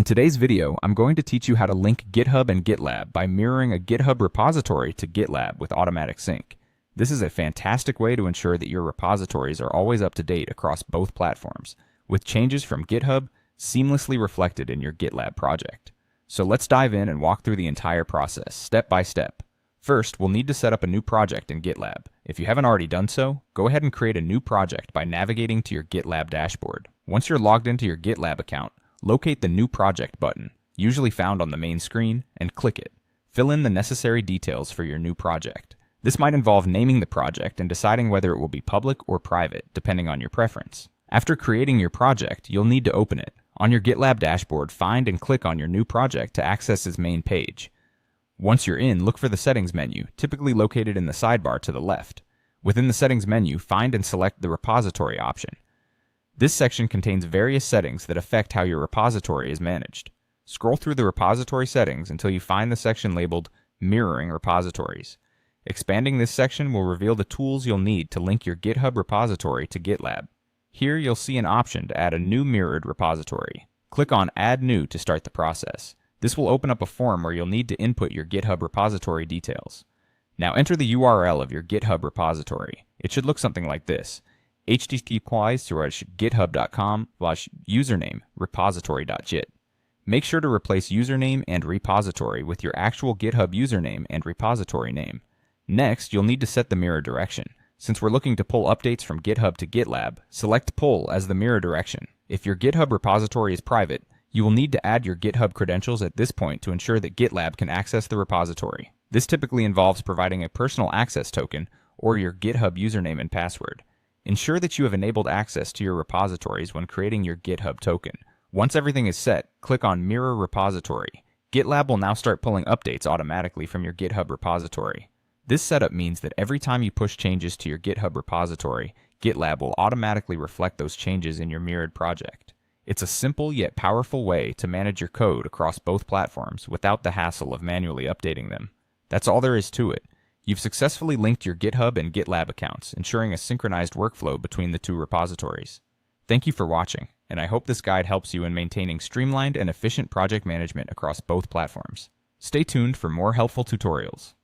In today's video, I'm going to teach you how to link GitHub and GitLab by mirroring a GitHub repository to GitLab with automatic sync. This is a fantastic way to ensure that your repositories are always up to date across both platforms, with changes from GitHub seamlessly reflected in your GitLab project. So let's dive in and walk through the entire process, step by step. First, we'll need to set up a new project in GitLab. If you haven't already done so, go ahead and create a new project by navigating to your GitLab dashboard. Once you're logged into your GitLab account, locate the New Project button, usually found on the main screen, and click it. Fill in the necessary details for your new project. This might involve naming the project and deciding whether it will be public or private, depending on your preference. After creating your project, you'll need to open it. On your GitLab dashboard, find and click on your new project to access its main page. Once you're in, look for the Settings menu, typically located in the sidebar to the left. Within the Settings menu, find and select the Repository option. This section contains various settings that affect how your repository is managed. Scroll through the repository settings until you find the section labeled Mirroring Repositories. Expanding this section will reveal the tools you'll need to link your GitHub repository to GitLab. Here you'll see an option to add a new mirrored repository. Click on Add New to start the process. This will open up a form where you'll need to input your GitHub repository details. Now enter the URL of your GitHub repository. It should look something like this: http://github.com/username repository.git. Make sure to replace username and repository with your actual GitHub username and repository name. Next, you'll need to set the mirror direction. Since we're looking to pull updates from GitHub to GitLab, select Pull as the mirror direction. If your GitHub repository is private, you will need to add your GitHub credentials at this point to ensure that GitLab can access the repository. This typically involves providing a personal access token or your GitHub username and password. Ensure that you have enabled access to your repositories when creating your GitHub token. Once everything is set, click on Mirror Repository. GitLab will now start pulling updates automatically from your GitHub repository. This setup means that every time you push changes to your GitHub repository, GitLab will automatically reflect those changes in your mirrored project. It's a simple yet powerful way to manage your code across both platforms without the hassle of manually updating them. That's all there is to it. You've successfully linked your GitHub and GitLab accounts, ensuring a synchronized workflow between the two repositories. Thank you for watching, and I hope this guide helps you in maintaining streamlined and efficient project management across both platforms. Stay tuned for more helpful tutorials.